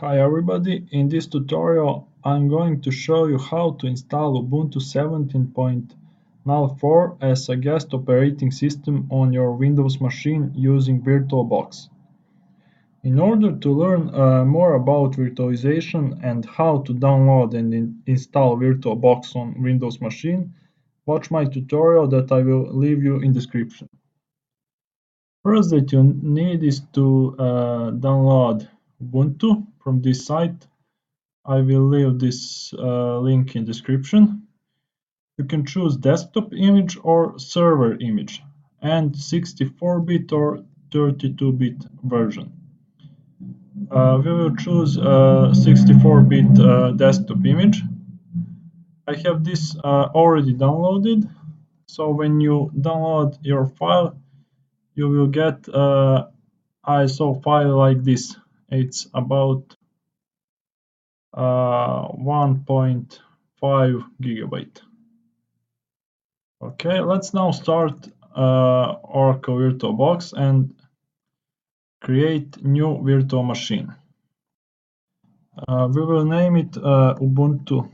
Hi everybody, in this tutorial I'm going to show you how to install Ubuntu 17.04 as a guest operating system on your Windows machine using VirtualBox. In order to learn more about virtualization and how to download and install VirtualBox on Windows machine, watch my tutorial that I will leave you in description. First that you need is to download Ubuntu from this site. I will leave this link in description. You can choose desktop image or server image and 64-bit or 32-bit version. We will choose 64-bit desktop image. I have this already downloaded, so when you download your file, you will get ISO file like this. It's about 1.5 gigabyte. Okay, let's now start Oracle VirtualBox and create new virtual machine. We will name it Ubuntu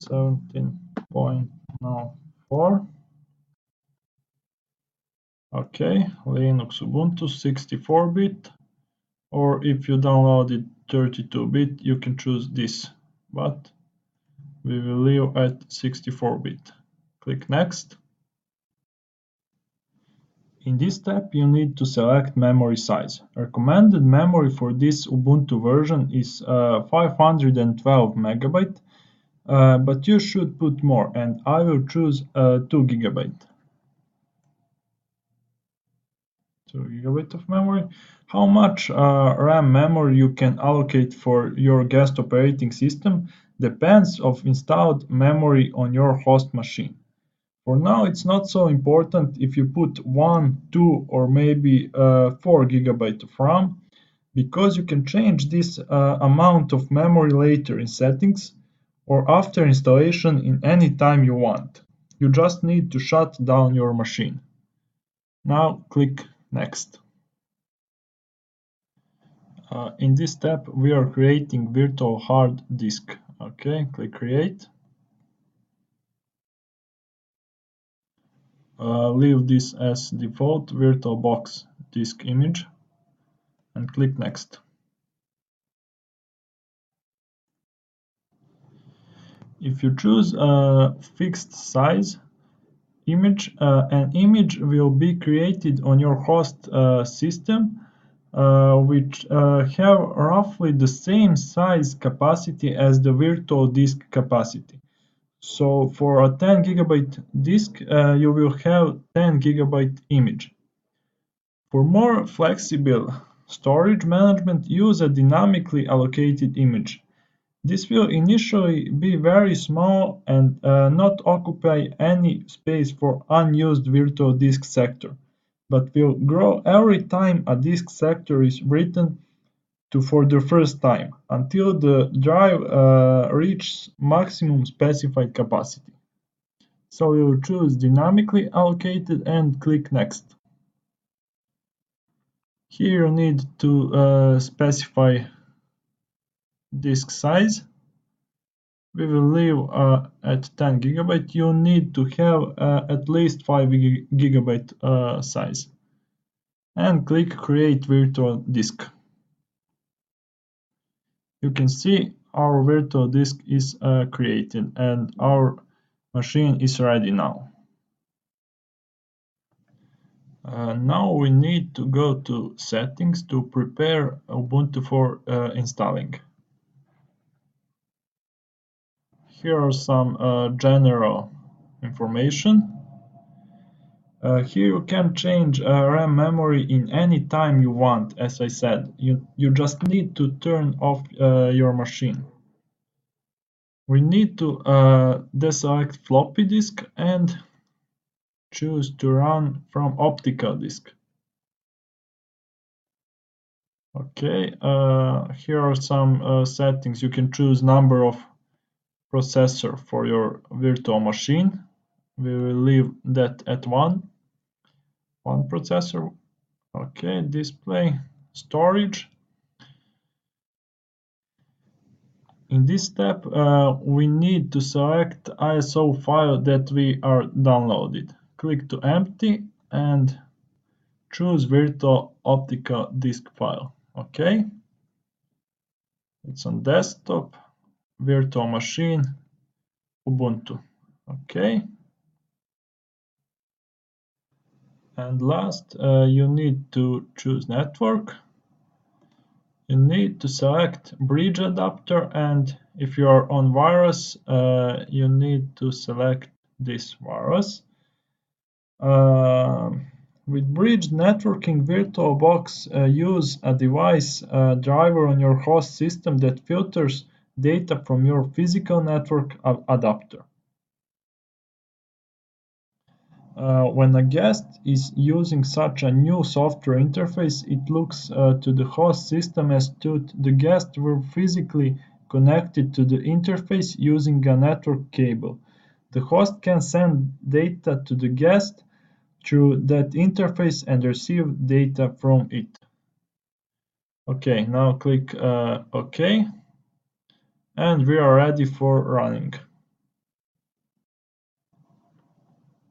17.04. Okay, Linux Ubuntu 64-bit, or if you downloaded 32-bit, you can choose this, but we will leave at 64-bit. Click Next. In this step, you need to select memory size. Recommended memory for this Ubuntu version is 512 megabyte, but you should put more, and I will choose 2 gigabyte. 2 gigabyte of memory. How much RAM memory you can allocate for your guest operating system depends of installed memory on your host machine. For now, it's not so important if you put 1, 2, or maybe 4 gigabyte of RAM, because you can change this amount of memory later in settings or after installation in any time you want. You just need to shut down your machine. Now click Next. In this step, we are creating virtual hard disk. Okay, click Create. Leave this as default VirtualBox disk image and click Next. If you choose a fixed size image, an image will be created on your host system which have roughly the same size capacity as the virtual disk capacity. So for a 10 gigabyte disk, you will have 10 gigabyte image. For more flexible storage management, use a dynamically allocated image. This will initially be very small and not occupy any space for unused virtual disk sector, but will grow every time a disk sector is written to for the first time, until the drive reaches maximum specified capacity. So we will choose dynamically allocated and click Next. Here you need to specify disk size. We will leave at 10 gigabyte. You need to have at least 5 gigabyte size. And click Create Virtual Disk. You can see our virtual disk is created and our machine is ready now. Now we need to go to Settings to prepare Ubuntu for installing. Here are some general information. Here you can change RAM memory in any time you want. As I said, you just need to turn off your machine. We need to deselect floppy disk and choose to run from optical disk. Okay, here are some settings. You can choose number of processor for your virtual machine. We will leave that at one processor. Okay, display, storage. In this step, we need to select ISO file that we are downloaded. Click to empty and choose virtual optical disk file. Okay, it's on desktop, virtual machine, Ubuntu. Okay, and last, you need to choose network. You need to select bridge adapter, and if you are on virus, you need to select this virus. With bridge networking, VirtualBox use a device driver on your host system that filters data from your physical network adapter. When a guest is using such a new software interface, it looks to the host system as though the guest were physically connected to the interface using a network cable. The host can send data to the guest through that interface and receive data from it. Okay, now click OK, and we are ready for running.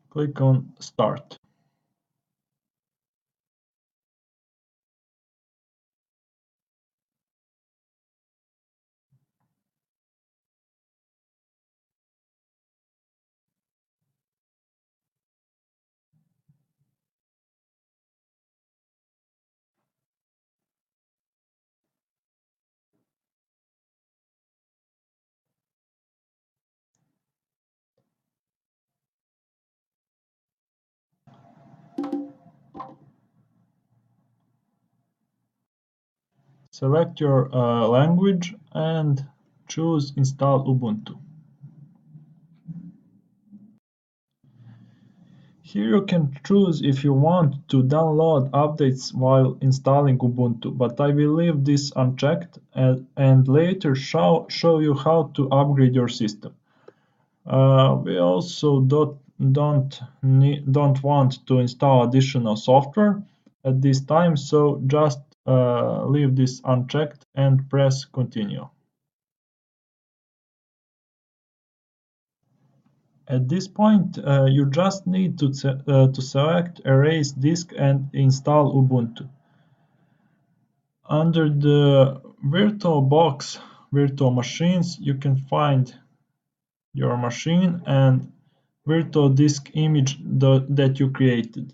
Click on Start. Select your language and choose Install Ubuntu. Here you can choose if you want to download updates while installing Ubuntu, but I will leave this unchecked and later show you how to upgrade your system. We also don't want to install additional software at this time, so just leave this unchecked and press continue. At this point, you just need to select Erase Disk and install Ubuntu. Under the VirtualBox virtual machines, you can find your machine and virtual disk image that you created.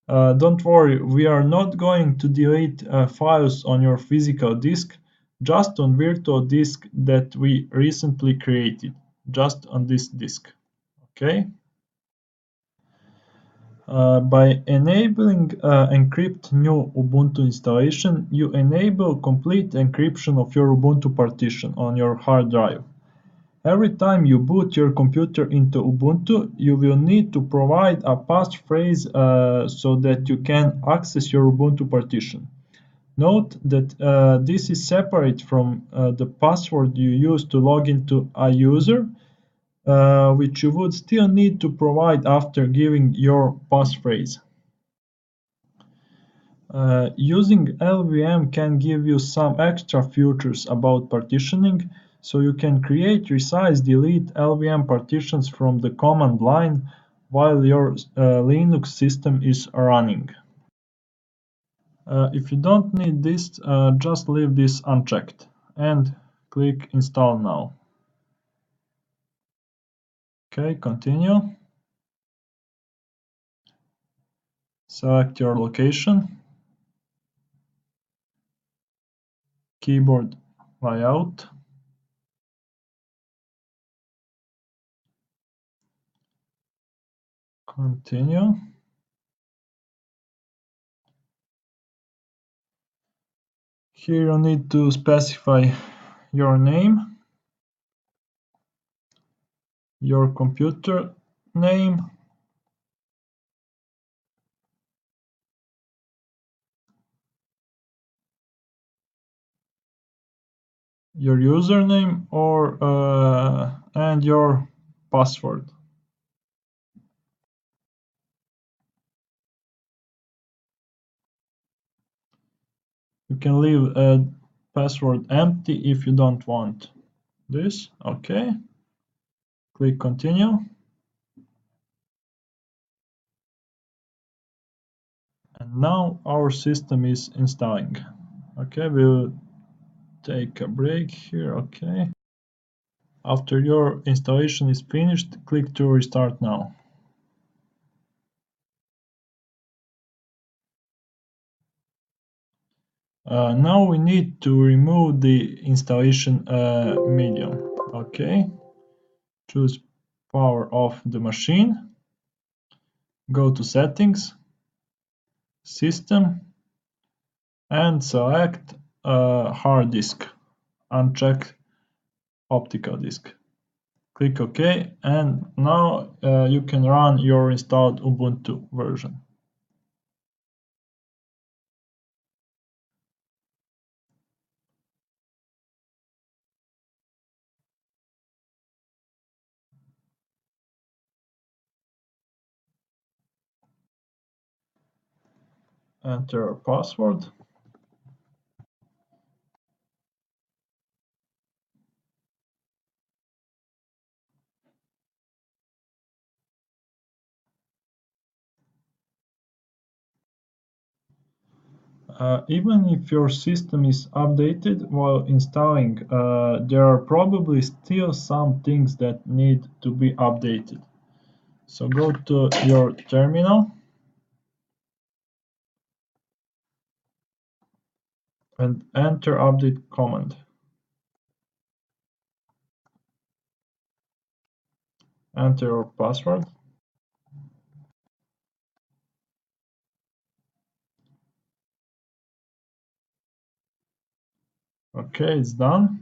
Don't worry, we are not going to delete files on your physical disk, just on virtual disk that we recently created, just on this disk. Okay? By enabling encrypt new Ubuntu installation, you enable complete encryption of your Ubuntu partition on your hard drive. Every time you boot your computer into Ubuntu, you will need to provide a passphrase so that you can access your Ubuntu partition. Note that this is separate from the password you use to log into a user, which you would still need to provide after giving your passphrase. Using LVM can give you some extra features about partitioning, so you can create resize delete LVM partitions from the command line while your Linux system is running. If you don't need this, just leave this unchecked and click Install Now. Okay, continue. Select your location, keyboard layout, continue. Here you need to specify your name, your computer name, your username and your password. You can leave a password empty if you don't want. this. Okay, click continue. And now our system is installing. Okay, we'll take a break here. Okay. After your installation is finished, click to restart now. Now we need to remove the installation medium. Okay, choose power off the machine, go to settings, system, and select hard disk, uncheck optical disk. Click OK, and now you can run your installed Ubuntu version. Enter a password. Even if your system is updated while installing, there are probably still some things that need to be updated. So go to your terminal and enter update command. Enter your password. Okay, it's done.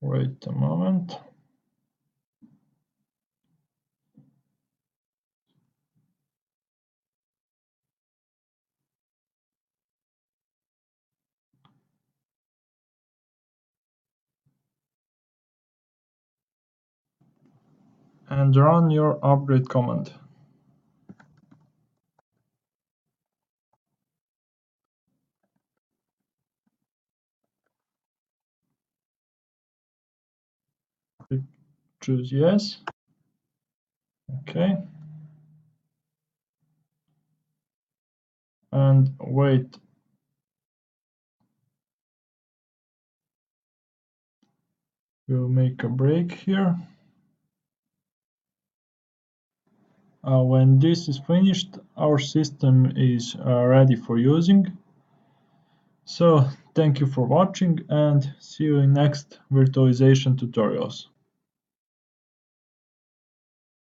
Wait a moment. And run your upgrade command. Click choose yes. Okay. And wait. We'll make a break here. When this is finished, our system is ready for using. So thank you for watching and see you in next virtualization tutorials.